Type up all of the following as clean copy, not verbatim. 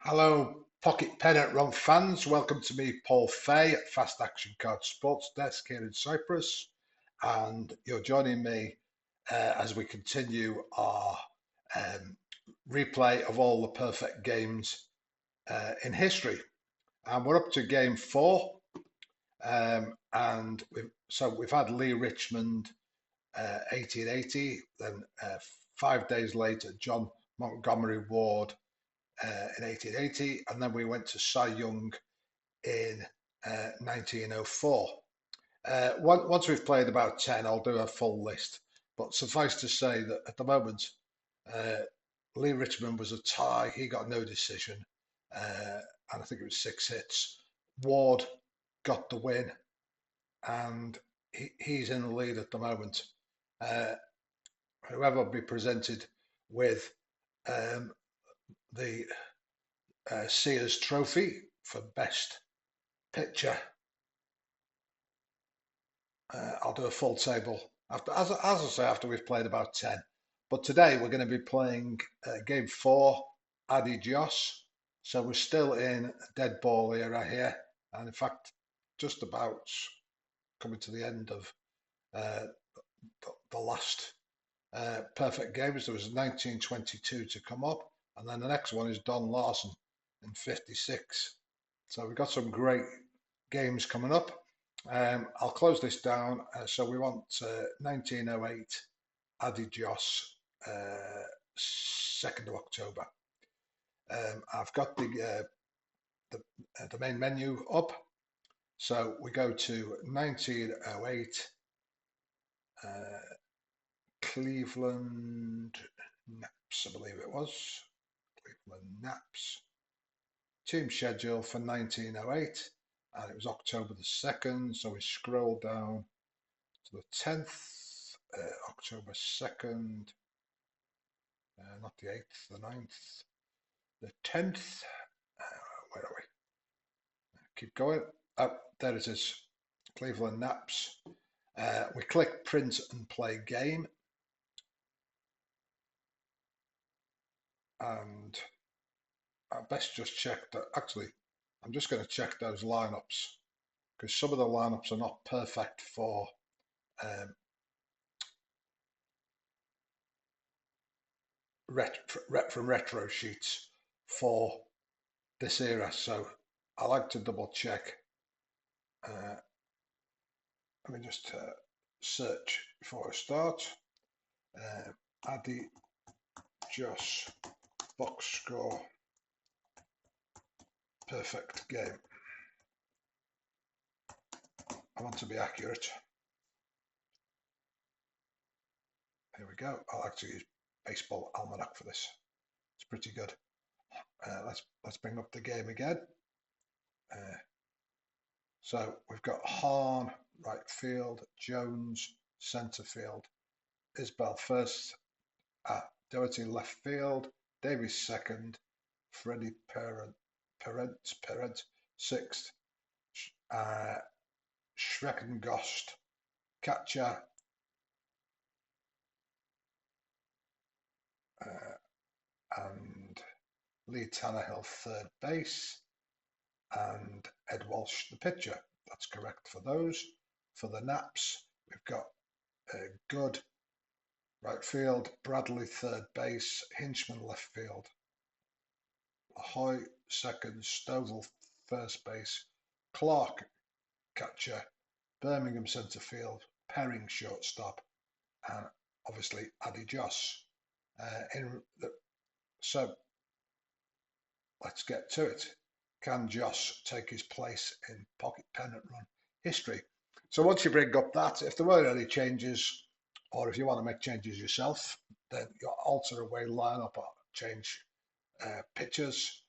Hello, Pocket Pennant Run fans. Welcome to me, Paul Fay at Fast Action Card Sports Desk here in Cyprus. And you're joining me as we continue our um, replay of all the perfect games in history. And we're up to game four. And we've had Lee Richmond 1880, then 5 days later, John Montgomery Ward in 1880, and then we went to Cy Young in 1904. Once we've played about 10, I'll do a full list. But suffice to say that at the moment, uh, Lee Richmond was a tie. He got no decision, and I think it was 6 hits. Ward got the win, and he's in the lead at the moment. Uh, Whoever will be presented with um, the Sears Trophy for best picture. I'll do a full table after, as I say, after we've played about 10. But today we're going to be playing game four, Addy Joss. So we're still in dead ball era here, and in fact, just about coming to the end of uh, the last perfect games. There was 1922 to come up, and then the next one is Don Larsen in 56. So we've got some great games coming up. I'll close this down. So we want 1908 Addy Joss, 2nd of October. I've got the main menu up. So we go to 1908 Cleveland Naps, I believe it was. Cleveland Naps. Team schedule for 1908, and it was October the 2nd. So we scroll down to the 10th, October 2nd, not the 8th, the 9th, the 10th. Where are we? Keep going. Oh, there it is. Cleveland Naps. We click print and play game. And I best just check that. Actually, I'm just going to check those lineups because some of the lineups are not perfect for um, from retro sheets for this era. So I like to double check. Let me just search before I start. Addy Joss box score perfect game. I want to be accurate. Here we go. I like to use Baseball Almanac for this. It's pretty good. Let's bring up the game again. So we've got Hahn right field, Jones centre field, Isbell first, Doherty left field, Davies second, Freddie Perrant sixth, Schreckengost catcher, and Lee Tannehill third base, and Ed Walsh the pitcher. That's correct for those. For the Naps, we've got Good right field, Bradley third base, Hinchman left field, Hoy second, Stovall first base, Clark catcher, Birmingham centre field, Perring shortstop, and obviously Addy Joss. So let's get to it. Can Joss take his place in Pocket Pennant Run history? So once you bring up that, if there were any changes, or if you want to make changes yourself, then you alter away lineup or change pictures.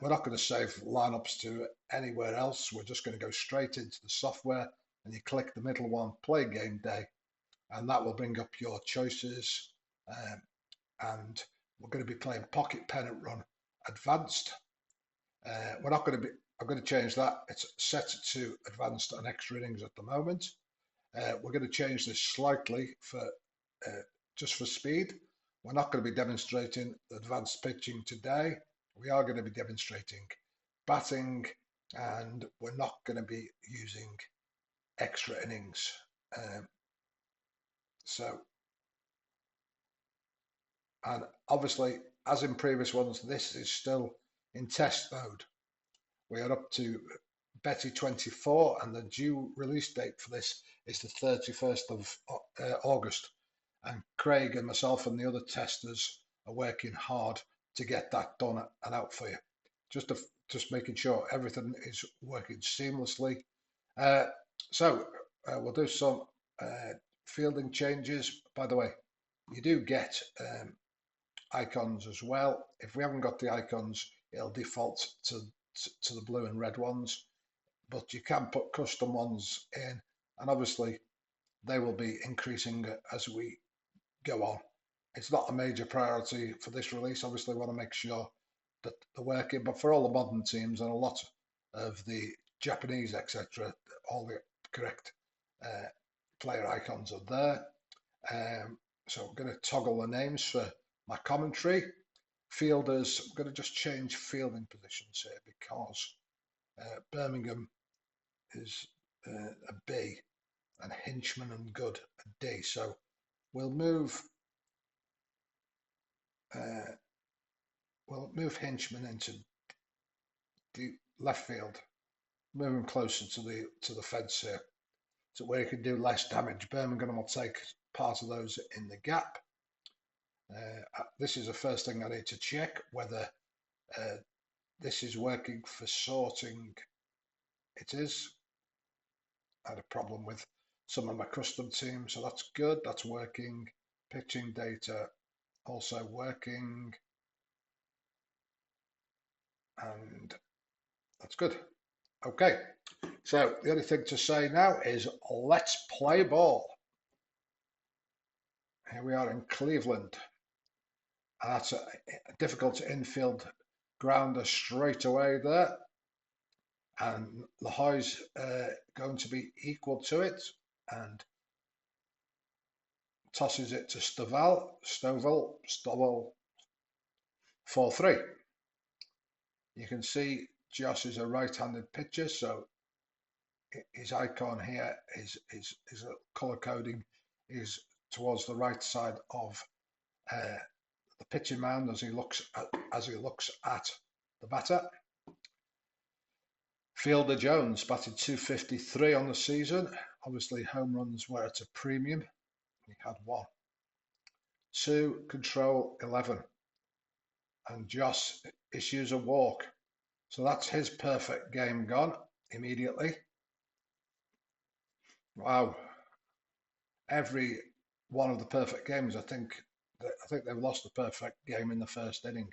We're not going to save lineups to anywhere else. We're just going to go straight into the software, and you click the middle one, play game day, and that will bring up your choices. And we're going to be playing Pocket Pennant Run Advanced. We're not going to be. I'm going to change that. It's set to advanced on extra innings at the moment. We're going to change this slightly for just for speed. We're not going to be demonstrating advanced pitching today. We are going to be demonstrating batting, and we're not going to be using extra innings. Um, so, and obviously, as in previous ones, this is still in test mode. We are up to Betty 24, and the due release date for this is the 31st of August. And Craig and myself and the other testers are working hard to get that done and out for you. Just making sure everything is working seamlessly. Uh, so we'll do some fielding changes. By the way, you do get icons as well. If we haven't got the icons, it'll default to the blue and red ones, but you can put custom ones in, and obviously they will be increasing as we go on. It's not a major priority for this release. Obviously, we want to make sure that they're working, but for all the modern teams and a lot of the Japanese, etc., all the correct uh, player icons are there. So I'm going to toggle the names for my commentary. Fielders, I'm going to just change fielding positions here because Birmingham is a B and Hinchman and Good a D. So we'll move uh, Hinchman into the left field, move him closer to the fence here, so where he can do less damage. Birmingham will take part of those in the gap. This is the first thing I need to check whether uh, this is working for sorting. It is. I had a problem with some of my custom teams, so that's good. That's working. Pitching data also working, and that's good. Okay, so the only thing to say now is let's play ball. Here we are in Cleveland. That's a difficult infield grounder straight away there. And Lahoy's going to be equal to it and tosses it to Stovall 4-3. You can see Joss is a right-handed pitcher, so his icon here is color coding is towards the right side of the pitching mound as he looks at the batter. Fielder Jones batted 253 on the season. Obviously, home runs were at a premium. He had one. 2, control 11. And Joss issues a walk. So that's his perfect game gone immediately. Wow. Every one of the perfect games, I think they've lost the perfect game in the first inning,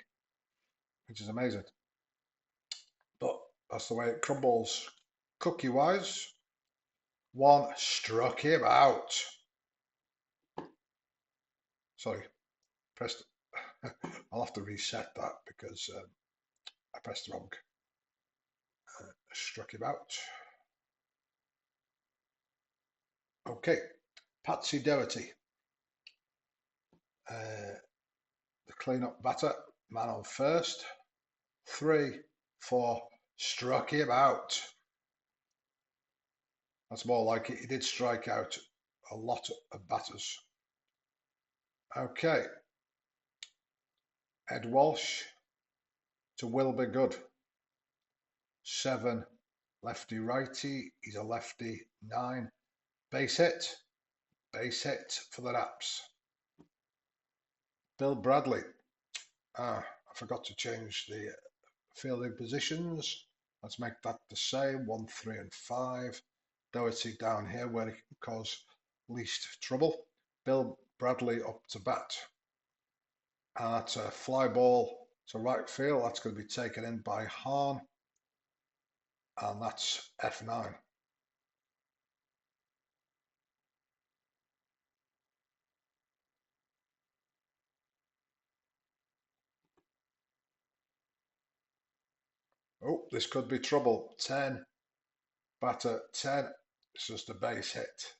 which is amazing. But that's the way it crumbles. Cookie wise, one struck him out. Sorry, pressed. I'll have to reset that because I pressed the wrong. Struck him out. Okay, Patsy Doherty, the clean-up batter, man on first. 3, 4, struck him out. That's more like it. He did strike out a lot of batters. Okay, Ed Walsh to Will Be Good. 7, lefty righty. He's a lefty. 9, base hit for the Raps. Bill Bradley. I forgot to change the fielding positions. Let's make that the same. 1, 3, and 5. Doherty down here where he can cause least trouble. Bill Bradley up to bat. And that's a fly ball to right field. That's going to be taken in by Hahn. And that's F9. Oh, this could be trouble. 10, batter 10. It's just a base hit.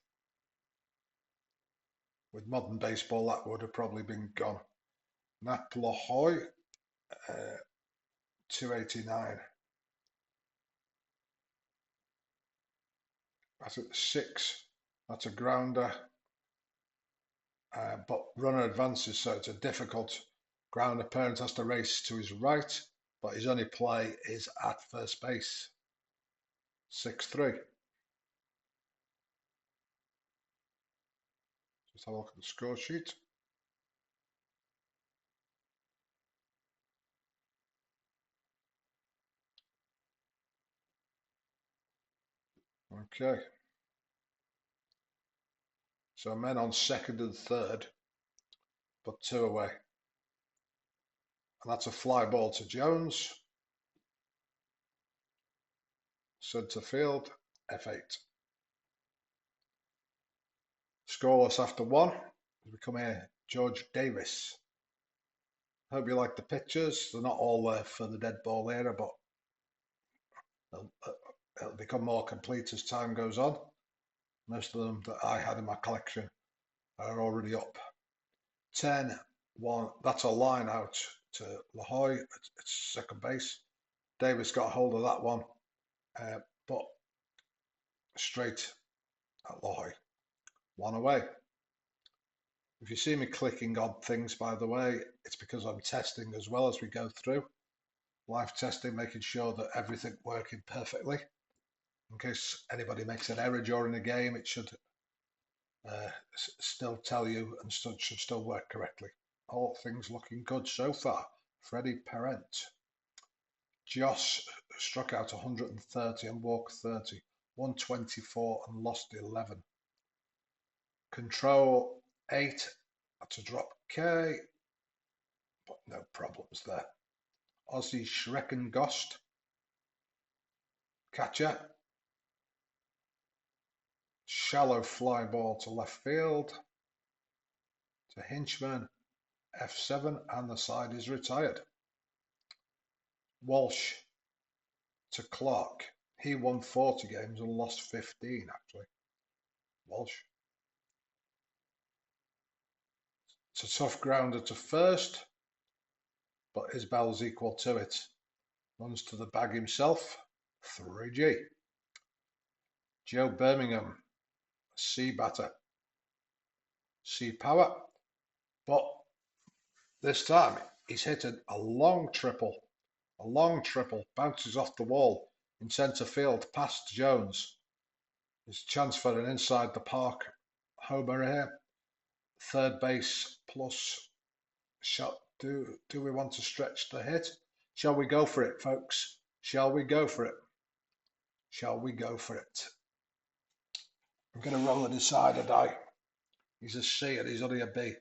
With modern baseball, that would have probably been gone. Nat Lahoy 289. That's at 6. That's a grounder. But runner advances, so it's a difficult ground. Opponent has to race to his right, but his only play is at first base. 6-3. Just have a look at the score sheet. Okay. So men on second and third, but 2 away. And that's a fly ball to Jones. Centre field, F8. Scoreless after 1. We come here, George Davis. Hope you like the pictures. They're not all there for the dead ball era, but it'll become more complete as time goes on. Most of them that I had in my collection are already up. 10, 1. That's a line out to La Hoy. It's second base. Davis got a hold of that one, but straight at La Hoy. 1 away. If you see me clicking on things, by the way, it's because I'm testing as well as we go through. Live testing, making sure that everything working perfectly. In case anybody makes an error during the game, it should still tell you and should still work correctly. All things looking good so far. Freddie Perrent. Joss struck out 130 and walked 30. 124 and lost 11. Control 8. That's a drop K, but no problems there. Aussie Schreckengost. Catcher. Shallow fly ball to left field. To Hinchman. F7, and the side is retired. Walsh to Clark. He won 40 games and lost 15, actually. Walsh. It's a tough grounder to first, but Isbell's equal to it. Runs to the bag himself. 3G. Joe Birmingham. C batter. C power. But this time he's hit a long triple. A long triple. Bounces off the wall in centre field past Jones. There's a chance for an inside the park homer here. Third base plus shot. Do we want to stretch the hit? Shall we go for it, folks? Shall we go for it? Shall we go for it? I'm going to roll a decider die. He's a C and he's only a B.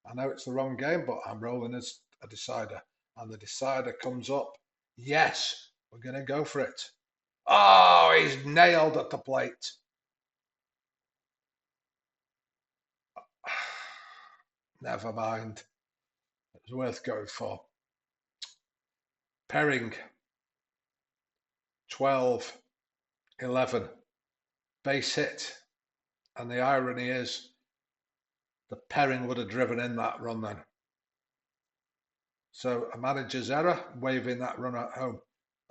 I know it's the wrong game, but I'm rolling as a decider. And the decider comes up. Yes, we're going to go for it. Oh, he's nailed at the plate. Never mind. It was worth going for. Perring. 12, 11. Base hit. And the irony is, the Perring would have driven in that run then. So a manager's error, waving that run at home.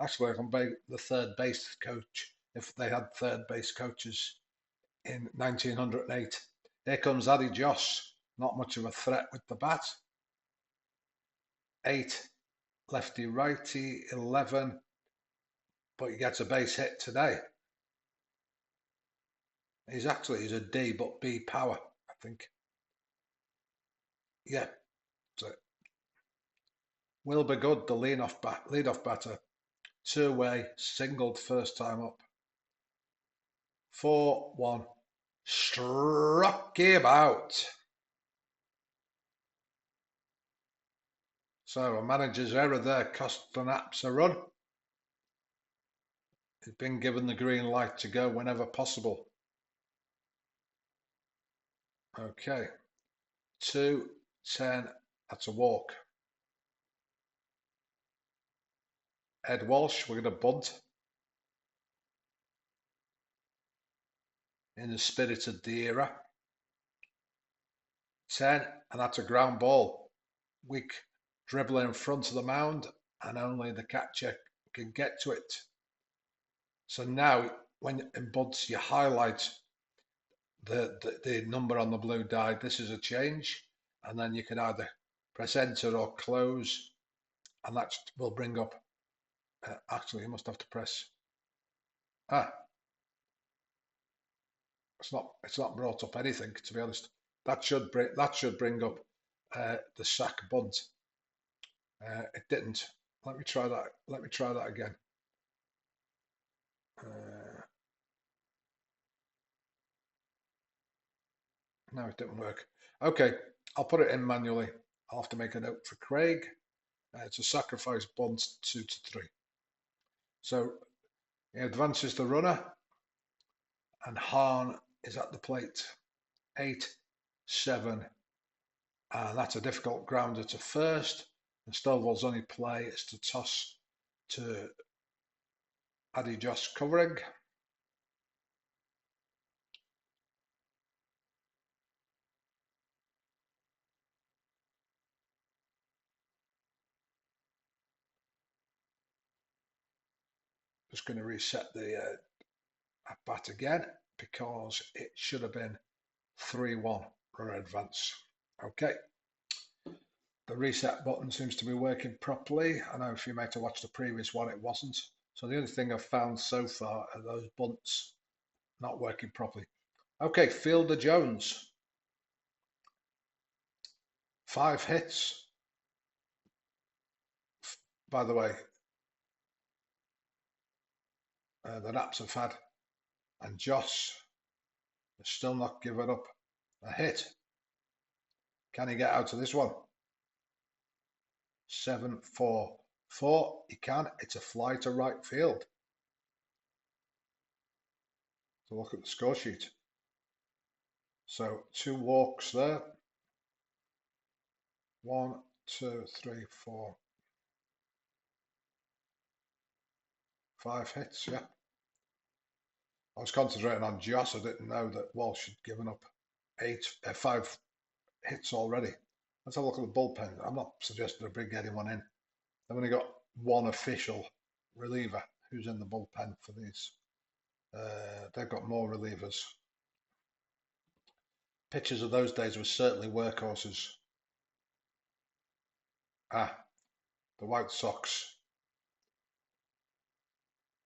Actually, I can be the third base coach if they had third base coaches in 1908. Here comes Addy Joss. Not much of a threat with the bat. 8, lefty righty, 11, but he gets a base hit today. He's a D, but B power, I think. Yeah. So will be good, the lead-off batter. 2 away, singled first time up. 4-1. Struck him out. So a manager's error there cost the Naps a run. He's been given the green light to go whenever possible. Okay. 2-10. That's a walk. Ed Walsh, we're going to bunt. In the spirit of the era. 10, and that's a ground ball. Weak dribbler in front of the mound, and only the catcher can get to it. So now, when in buds you highlight the number on the blue die, this is a change, and then you can either press enter or close, and that will bring up. Actually, you must have to press. It's not brought up anything, to be honest. That should bring up the sack bunt. It didn't. Let me try that. Let me try that again. No, it didn't work. Okay, I'll put it in manually. I'll have to make a note for Craig. It's a sacrifice bunt 2-3. So he advances the runner, and Hahn is at the plate. 8-7, and that's a difficult grounder to first. And Stovall's only play is to toss to Addy Joss covering. Just going to reset the at bat again because it should have been 3-1 runner advance. Okay. The reset button seems to be working properly. I know if you might have watched the previous one, it wasn't. So the only thing I've found so far are those bunts not working properly. Okay, Fielder Jones. 5 hits. By the way, the Naps have had, and Joss has still not given up a hit. Can he get out of this one? 7-4-4. He can. It's a fly to right field. So look at the score sheet. So 2 walks there. 1, 2, 3, 4, 5 hits. Yeah. I was concentrating on Joss. I didn't know that Walsh had given up 5 hits already. Let's have a look at the bullpen. I'm not suggesting to bring anyone in. They've only got one official reliever who's in the bullpen for these. They've got more relievers. Pitchers of those days were certainly workhorses. The White Sox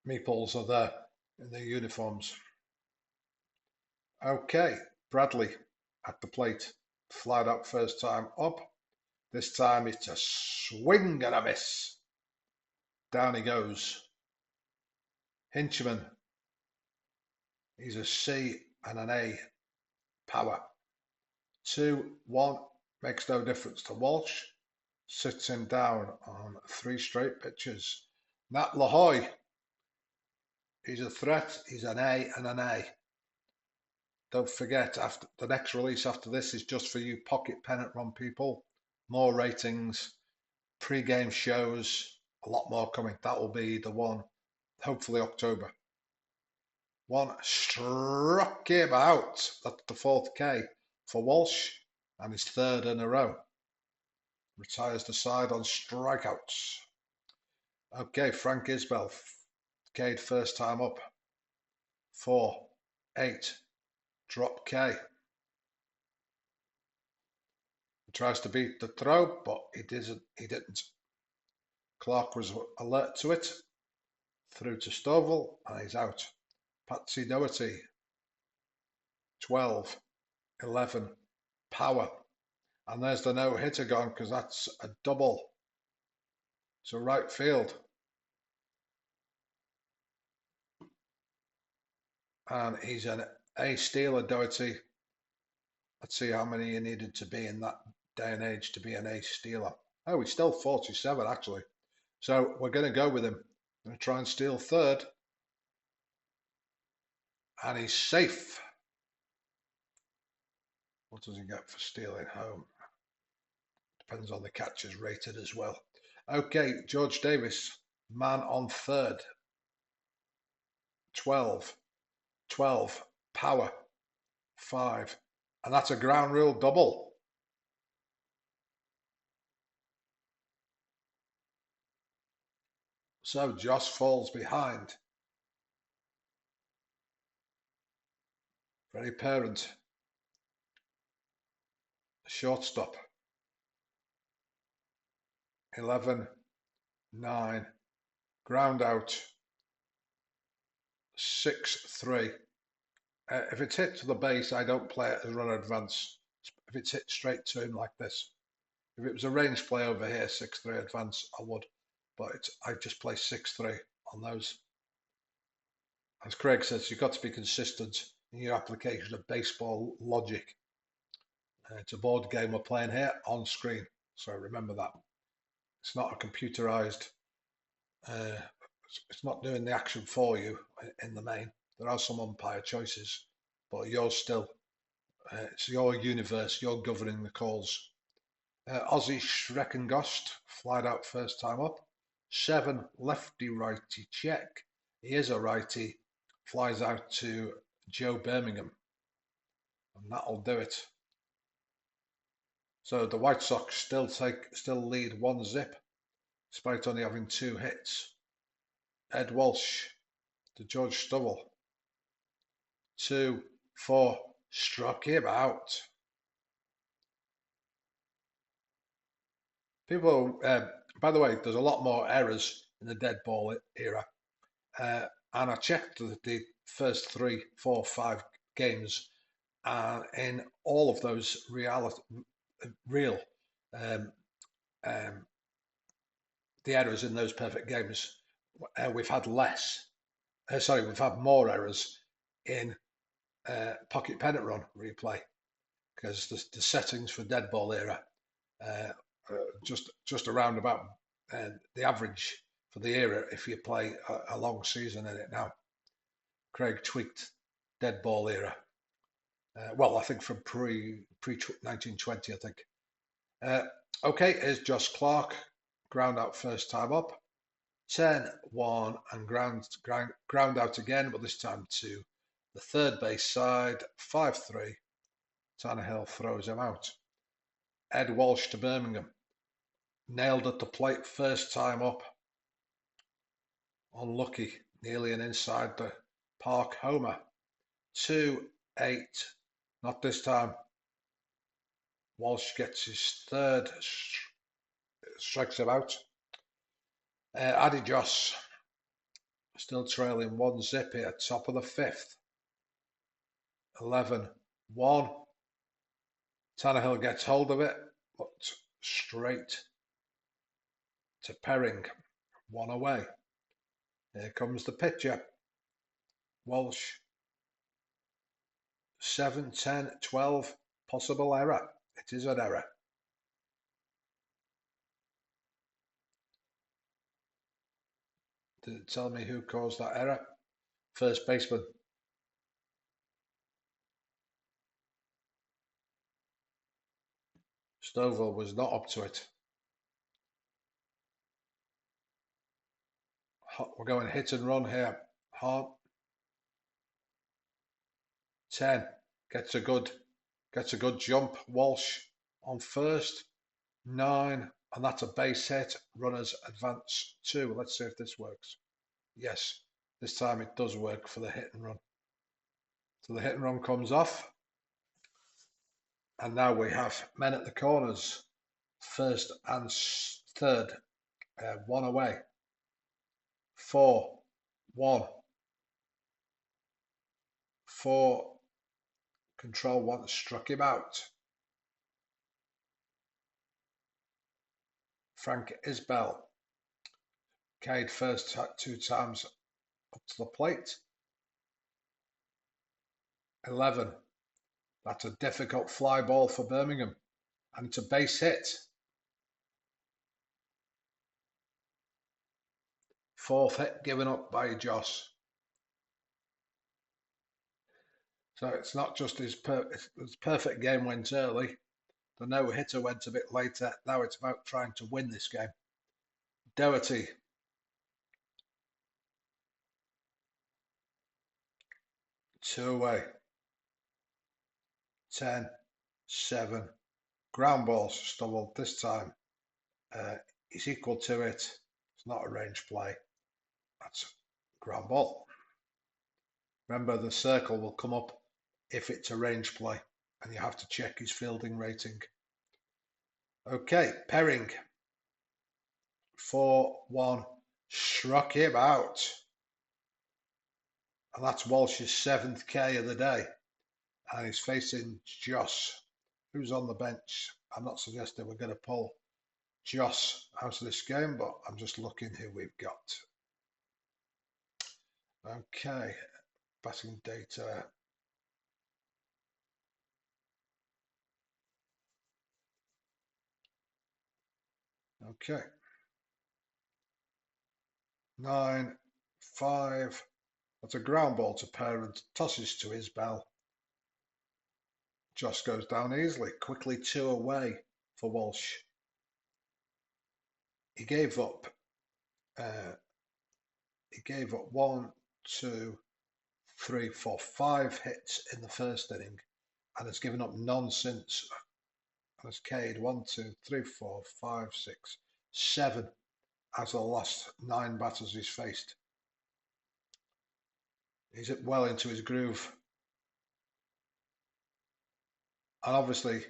meeples are there in their uniforms. Okay, Bradley at the plate. Flied up first time up. This time it's a swing and a miss. Down he goes. Hinchman. He's a C and an A. Power. 2-1 makes no difference to Walsh. Sits him down on 3 straight pitches. Nat Lahoy. He's a threat. He's an A and an A. Don't forget, after the next release after this is just for you pocket pennant run people. More ratings, pre-game shows, a lot more coming. That will be the one, hopefully October. One struck him out. That's the 4th K for Walsh and his 3rd in a row. Retires the side on strikeouts. Okay, Frank Isbell, K'd first time up. 4-8. Drop K. He tries to beat the throw, but he didn't. Clark was alert to it. Through to Stovall, and he's out. Patsy Doherty. 12-11. Power. And there's the no-hitter gone because that's a double. So right field. And he's an A stealer, Doherty. Let's see how many you needed to be in that day and age to be an A stealer. Oh, he's still 47 actually. So we're going to go with him. I'm going to try and steal 3rd. And he's safe. What does he get for stealing home? Depends on the catchers rated as well. Okay, George Davis, man on 3rd. 12, power, 5. And that's a ground rule double. So Joss falls behind. Very parent. Shortstop. 11, 9. Ground out. 6-3. If it's hit to the base, I don't play it as run advance. If it's hit straight to him like this. If it was a range play over here, 6-3 advance, I would. But I just play 6-3 on those. As Craig says, you've got to be consistent in your application of baseball logic. It's a board game we're playing here on screen, so remember that. It's not a computerized, it's not doing the action for you in the main. There are some umpire choices, but yours still, it's your universe, you're governing the calls. Aussie Schreckengost flied out first time up. 7, lefty righty check. He is a righty, flies out to Joe Birmingham, and that'll do it. So the White Sox still lead 1-0, despite only having 2 hits. Ed Walsh to George Stubble. 2, 4, struck him out. People, by the way, there's a lot more errors in the dead ball era. And I checked the first 3, 4, 5 games, and in all of those real the errors in those perfect games, we've had we've had more errors in Pocket Pennant Run replay, because the settings for dead ball era just around about the average for the era if you play a long season in it now. Craig tweaked dead ball era. Well, I think from pre 1920, I think. Okay, here's Josh Clark, ground out first time up. 10, 1, and ground out again, but this time to the third base side. 5-3. Tannehill throws him out. Ed Walsh to Birmingham. Nailed at the plate first time up. Unlucky, nearly an inside the park homer. 2-8. Not this time. Walsh gets his third, strikes him out. Addy Joss still trailing 1-0 here, top of the 5th. 11-1. Tannehill gets hold of it, but straight to Perring. 1 away. Here comes the pitcher. Walsh. 7, 10, 12. Possible error. It is an error. Did it tell me who caused that error? First baseman. Stovall was not up to it. We're going hit and run here. Hart. 10. Gets a good jump. Walsh on first. 9. And that's a base hit. Runners advance 2. Let's see if this works. Yes, this time it does work for the hit and run. So the hit and run comes off. And now we have men at the corners. First and third. 1 away. 4, 1. 4. Control 1 struck him out. Frank Isbell. Carried first 2 times up to the plate. 11. That's a difficult fly ball for Birmingham. And it's a base hit. 4th hit given up by Joss. So it's not just his perfect game went early. The no-hitter went a bit later. Now it's about trying to win this game. Doherty. 2 away. 10, 7. Ground ball Stubble this time. He's equal to it. It's not a range play. That's ground ball. Remember, the circle will come up if it's a range play, and you have to check his fielding rating. Okay, Perring. 4-1. Struck him out. And that's Walsh's 7th K of the day. And he's facing Joss, who's on the bench. I'm not suggesting we're going to pull Joss out of this game, but I'm just looking who we've got. Okay, batting data. Okay. 9-5. That's a ground ball to Parent. Tosses to Isbell. Joss goes down easily. Quickly 2 away for Walsh. He gave up. He gave up 1, 2, 3, 4, 5 hits in the first inning, and has given up none since. And has K'd 1, 2, 3, 4, 5, 6, 7 out of the last 9 batters he's faced. He's well into his groove. And obviously,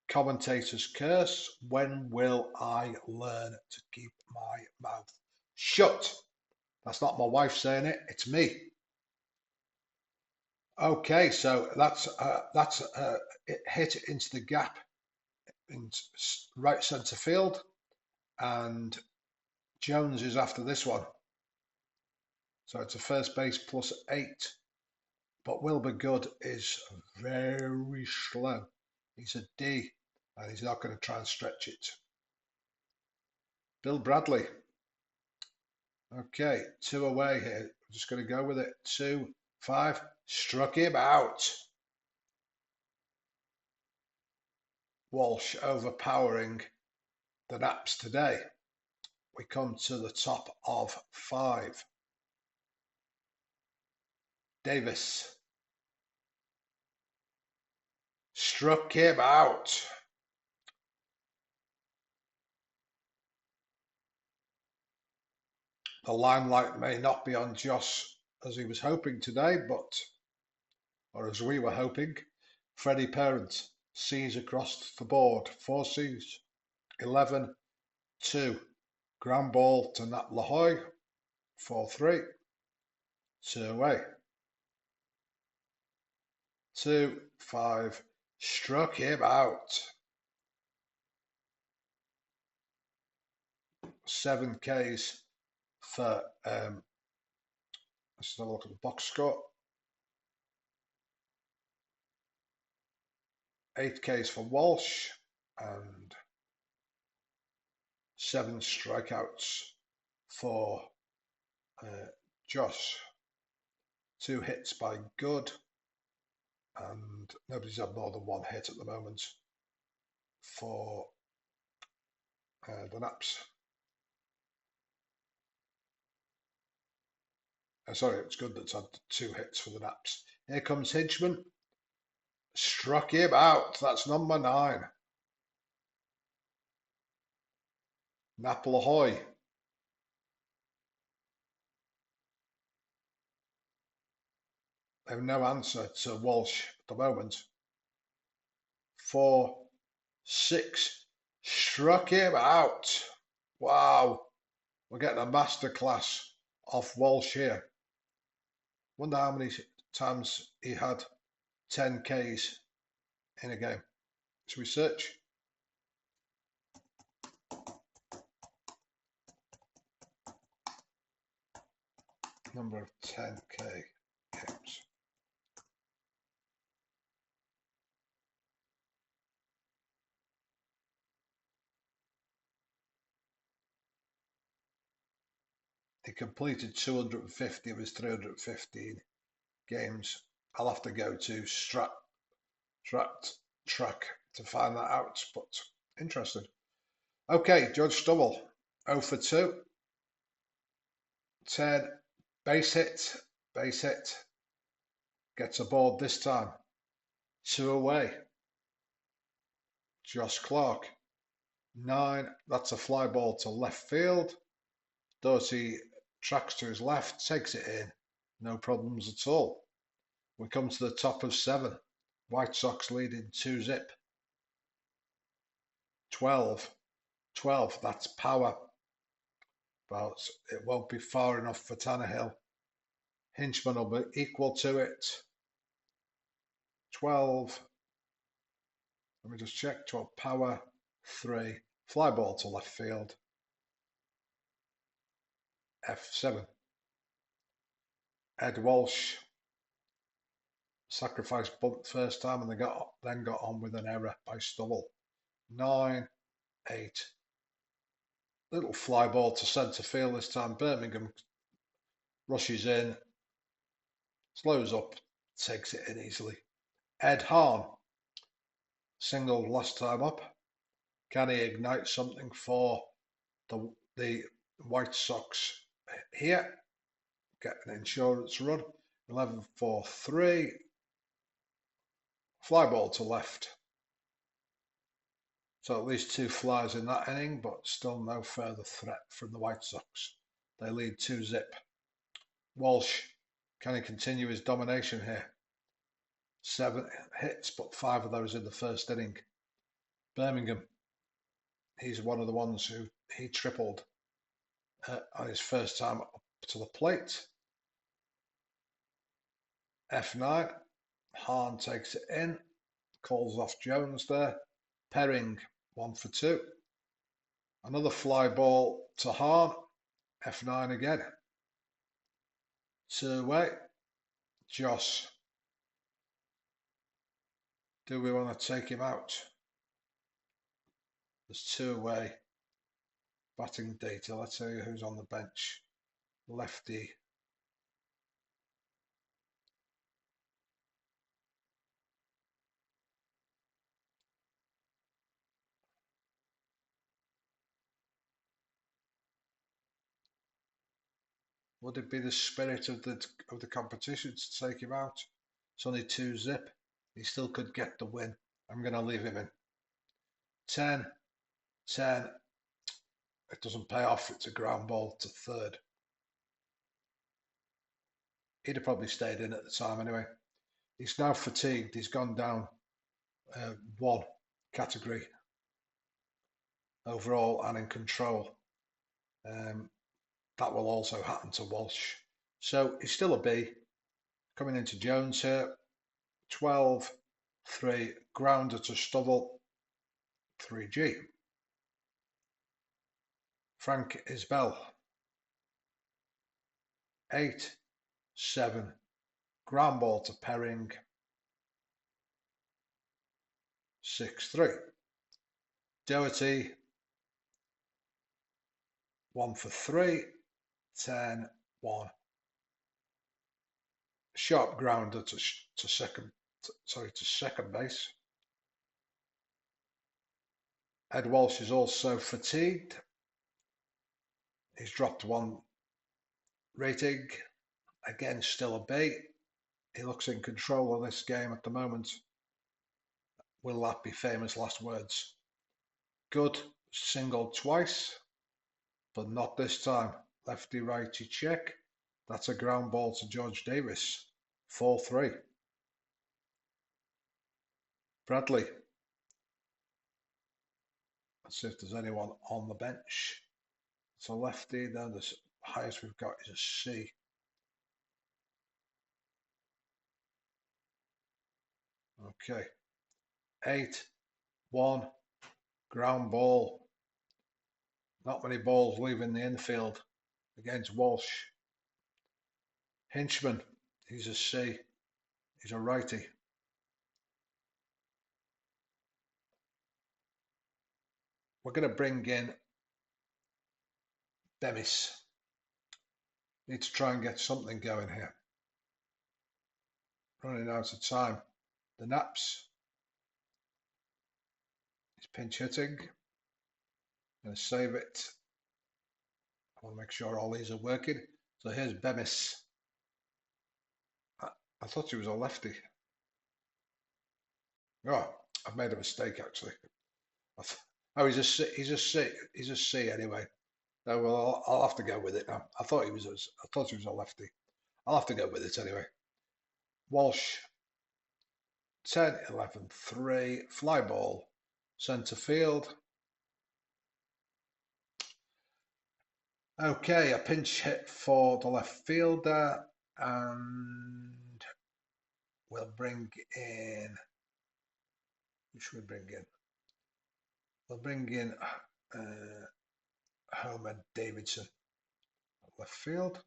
commentators curse. When will I learn to keep my mouth shut? That's not my wife saying it, it's me. Okay, so that's it hit into the gap in right centre field, and Jones is after this one. So it's a first base +8. But Wilbur Good is very slow. He's a D, and he's not going to try and stretch it. Bill Bradley. Okay, 2 away here. I'm just going to go with it. 2, 5. Struck him out. Walsh overpowering the Naps today. We come to the top of 5. Davis. Struck him out. The limelight may not be on Joss as he was hoping today, or as we were hoping. Freddie Parent C's across the board. 4 C's. 11-2. Ground ball to Nat Lahoy. 4-3. 2 away. 2-5. Struck him out. 7 Ks for let's have a look at the box score. 8 Ks for Walsh and 7 strikeouts for Joss. 2 hits by Good, and nobody's had more than 1 hit at the moment for the Naps. Sorry, it's Good that's had 2 hits for the Naps. Here comes Hinchman. Struck him out. That's number 9. Nap Lahoy. They have no answer to Walsh at the moment. 4-6. Struck him out. Wow. We're getting a masterclass off Walsh here. Wonder how many times he had 10 Ks in a game. Should we search? Number of 10K games. He completed 250 of his 315 games. I'll have to go to Strat Track to find that out, but interesting. Okay, Judge Stubble, 0 for 2. 10, base hit, gets aboard this time. 2 away. Josh Clark, 9, that's a fly ball to left field. Doherty tracks to his left, takes it in, no problems at all. We come to the top of 7. White Sox leading 2-zip. 12, 12, that's power. But it won't be far enough for Tannehill. Hinchman will be equal to it. 12. Let me just check. 12 power. 3. Fly ball to left field. F7. Ed Walsh. Sacrifice bunt first time and they then got on with an error by Stubble. 9, 8. Little fly ball to centre field this time. Birmingham rushes in, slows up, takes it in easily. Ed Hahn, single last time up. Can he ignite something for the White Sox here? Get an insurance run. 11-4-3. Fly ball to left. So at least 2 flies in that inning, but still no further threat from the White Sox. They lead 2-zip. Walsh, can he continue his domination here? 7 hits, but 5 of those in the first inning. Birmingham, he's one of the ones who he tripled on his first time up to the plate. F9, Hahn takes it in, calls off Jones there. Perring, 1 for 2. Another fly ball to Hahn, F9 again. 2 away. Joss. Do we want to take him out? There's 2 away. Batting data. Let's see who's on the bench. Lefty. Would it be the spirit of the competition to take him out? It's only 2-zip. He still could get the win. I'm going to leave him in. 10, 10. It doesn't pay off. It's a ground ball to third. He'd have probably stayed in at the time anyway. He's now fatigued. He's gone down 1 category overall and in control. That will also happen to Walsh. So he's still a B. Coming into Jones here. 12, 3. Grounder to Stubble. 3G. Frank Isbell. 8, 7. Ground ball to Perring. 6-3. Doherty. 1 for 3. 10-1. Sharp grounder to second base. Ed Walsh is also fatigued. He's dropped 1 rating. Again, still a B. He looks in control of this game at the moment. Will that be famous last words? Good, singled twice, but not this time. Lefty righty check. That's a ground ball to George Davis. 4-3. Bradley. Let's see if there's anyone on the bench. It's a lefty. Then the highest we've got is a C. Okay. 8-1. Ground ball. Not many balls leaving the infield against Walsh. Hinchman, he's a C. He's a righty. We're going to bring in Bemis. Need to try and get something going here. Running out of time. The Naps. He's pinch hitting. Going to save it. I want to make sure all these are working. So here's Bemis. I thought he was a lefty. Oh, I've made a mistake actually. Oh, he's a C. He's a C anyway. No, well, I'll have to go with it now. I thought he was a lefty. I'll have to go with it anyway. Walsh, 10, 11, 3, fly ball, centre field. Okay, a pinch hit for the left fielder, and we'll bring in. Who should we bring in? We'll bring in Homer Davidson, left field.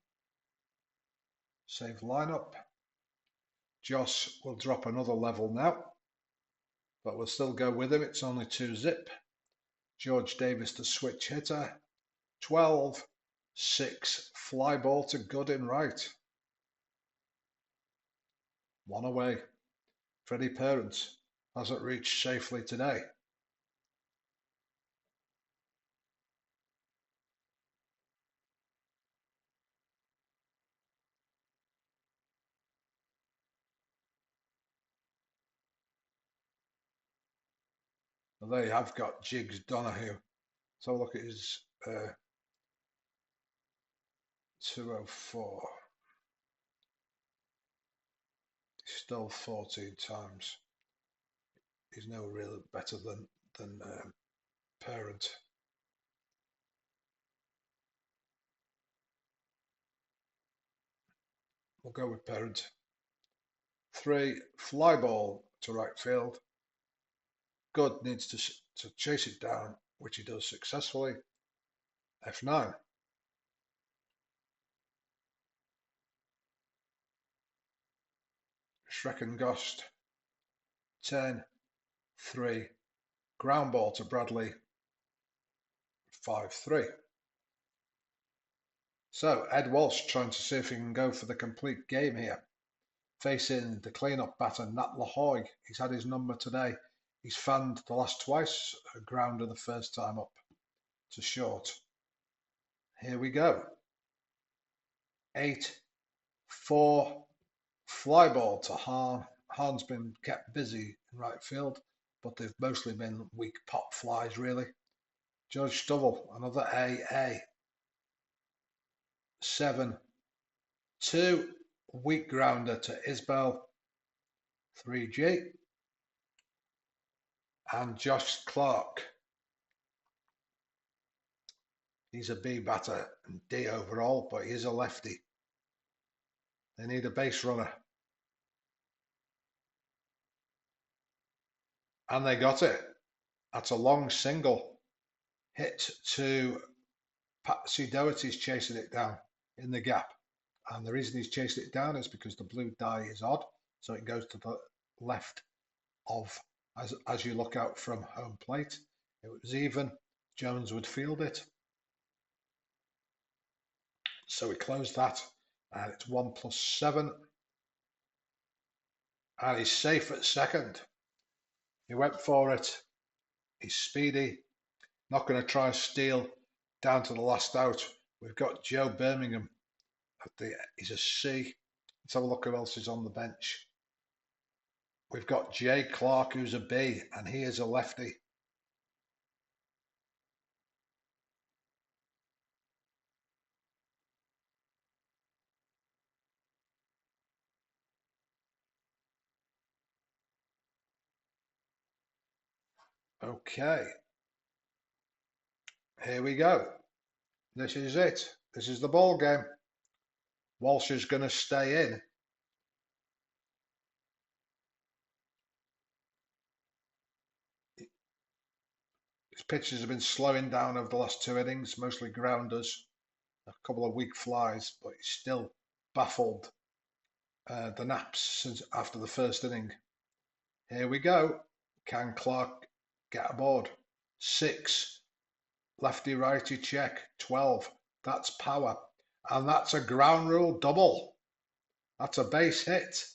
Save lineup. Joss will drop another level now, but we'll still go with him. It's only 2-zip. George Davis, the switch hitter. 12, 6, fly ball to Goodin right. One away. Freddie Parent hasn't reached safely today. Well, they have got Jiggs Donahue. So look at his 204. He's still 14 times. He's no real better than Parent. We'll go with Parent. 3, fly ball to right field. Good needs to chase it down, which he does successfully. F9. Schreckengost. 10, 3, ground ball to Bradley. 5-3. So Ed Walsh trying to see if he can go for the complete game here. Facing the clean-up batter, Nat LaHoy. He's had his number today. He's fanned the last twice, a grounder the first time up to short. Here we go. 8, 4, fly ball to Hahn. Hahn's been kept busy in right field, but they've mostly been weak pop flies, really. George Stovall, another AA. 7, 2, weak grounder to Isbell. 3G. And Josh Clark. He's a B batter and D overall, but he is a lefty. They need a base runner. And they got it. That's a long single. Hit to Patsy Doherty's chasing it down in the gap. And the reason he's chasing it down is because the blue die is odd. So it goes to the left of, as you look out from home plate. It was even. Jones would field it. So we closed that. And it's 1+7. And he's safe at second. He went for it. He's speedy. Not going to try and steal down to the last out. We've got Joe Birmingham. He's a C. Let's have a look who else is on the bench. We've got Jay Clark, who's a B, and he is a lefty. Okay. Here we go. This is it. This is the ball game. Walsh is going to stay in. His pitches have been slowing down over the last 2 innings, mostly grounders, a couple of weak flies, but he's still baffled the naps since after the first inning. Here we go. Can Clark get aboard? 6, lefty righty check. 12, that's power. And that's a ground rule double. That's a base hit.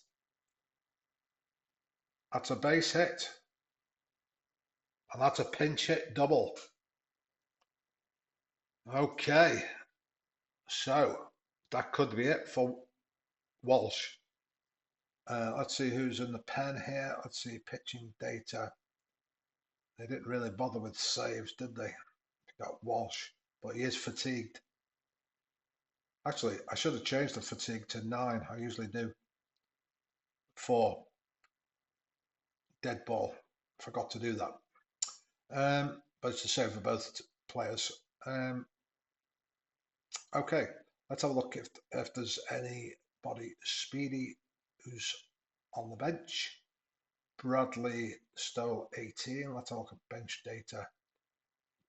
That's a base hit. And that's a pinch hit double. Okay. So that could be it for Walsh. Let's see who's in the pen here. Let's see pitching data. They didn't really bother with saves, did they? Got Walsh. but he is fatigued. Actually, I should have changed the fatigue to 9. I usually do. 4. Dead ball. Forgot to do that. But it's the same for both players. Okay, let's have a look if there's anybody speedy who's on the bench. Bradley Stowe 18. Let's have a look at bench data.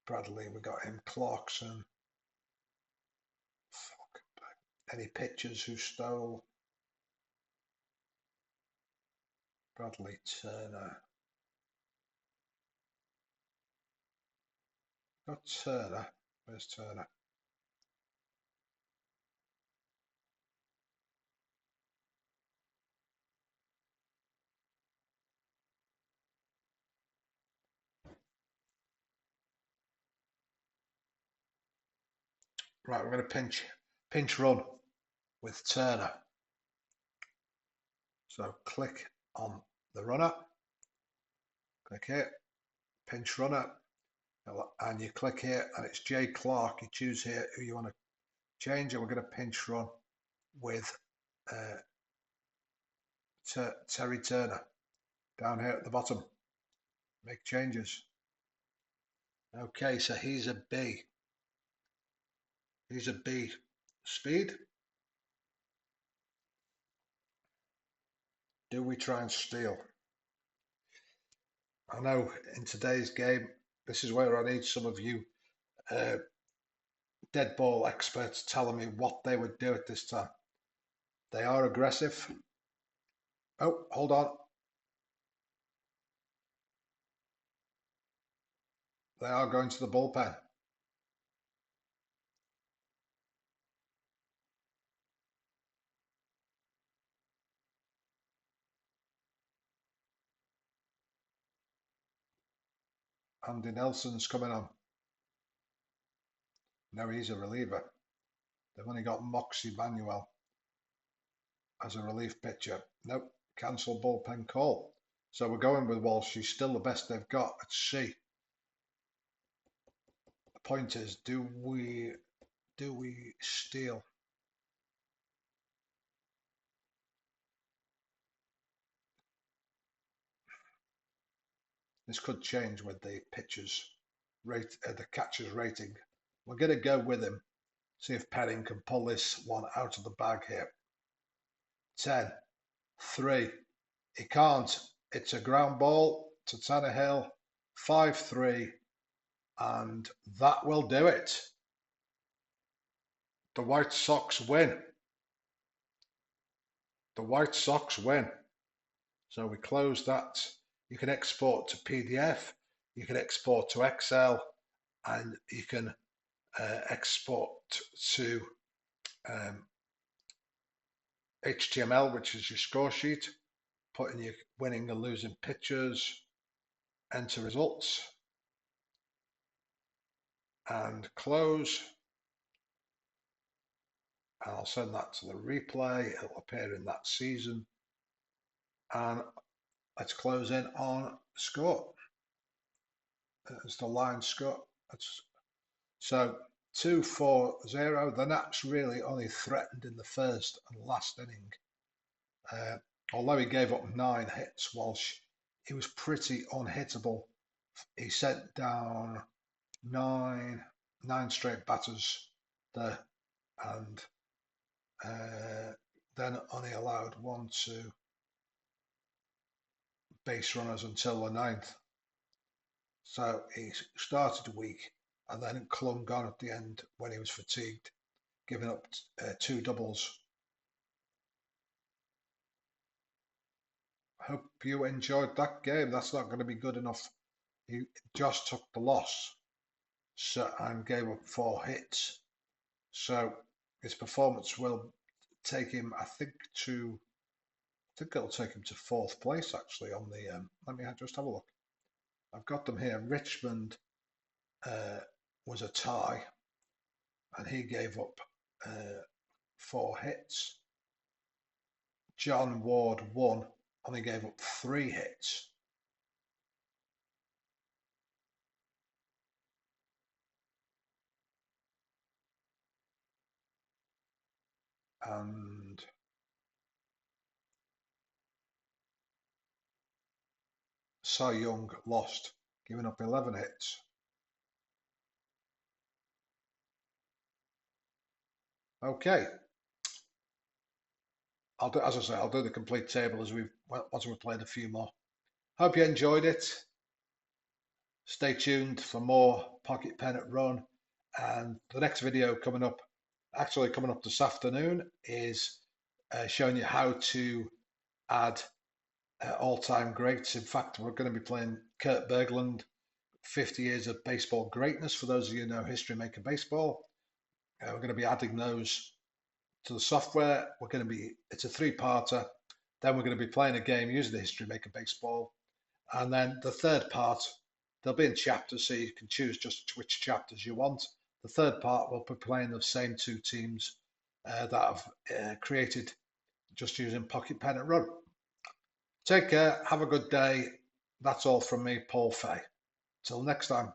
Bradley, we got him. Clarkson. Any pitchers who stole? Bradley Turner. Got Turner. Where's Turner? Right, we're going to pinch run with Turner. So click on the runner. Click here. Pinch runner. And you click here and it's Jay Clark. You choose here who you want to change, and we're going to pinch run with Terry Turner down here at the bottom. Make changes. Okay, so he's a B. He's a B speed. Do we try and steal? I know in today's game, this is where I need some of you dead ball experts telling me what they would do at this time. They are aggressive. Oh, hold on. They are going to the bullpen. Andy Nelson's coming on. No, he's a reliever. They've only got Moxie Manuel as a relief pitcher. Nope, cancel bullpen call. So we're going with Walsh. He's still the best they've got at C. The point is, do we steal? This could change with the pitchers rate, the catcher's rating. We're going to go with him. See if Penning can pull this one out of the bag here. 10, 3. He can't. It's a ground ball to Tannehill. 5-3. And that will do it. The White Sox win. The White Sox win. So we close that. You can export to PDF. You can export to Excel. And you can export to HTML, which is your score sheet. Put in your winning and losing pitchers. Enter results. And close. And I'll send that to the replay. It'll appear in that season. And let's close in on score. It's the line score. So 2-4-0. The Nats really only threatened in the first and last inning. Although he gave up 9 hits, Walsh, he was pretty unhittable. He sent down nine straight batters there, and then only allowed 1, 2 base runners until the 9th. So he started weak and then clung on at the end when he was fatigued, giving up 2 doubles. I hope you enjoyed that game. That's not going to be good enough. He just took the loss and gave up 4 hits. So his performance will take him, I think it'll take him to 4th place actually on the. Let me just have a look. I've got them here. Richmond was a tie, and he gave up 4 hits. John Ward won, and he gave up 3 hits. and Cy Young lost, giving up 11 hits. Okay, I'll do, as I say, I'll do the complete table once we've played a few more. Hope you enjoyed it. Stay tuned for more Pocket Pennant Run, and the next video coming up, actually coming up this afternoon, is showing you how to add all-time greats. In fact, we're going to be playing Kurt Berglund, 50 years of baseball greatness. For those of you who know History Maker Baseball, we're going to be adding those to the software. It's a three-parter. Then we're going to be playing a game using the History Maker Baseball. And then the third part, they'll be in chapters, so you can choose just which chapters you want. The third part, we'll be playing the same two teams that I've created just using Pocket Pennant Run. Take care, have a good day. That's all from me, Paul Fay. Till next time.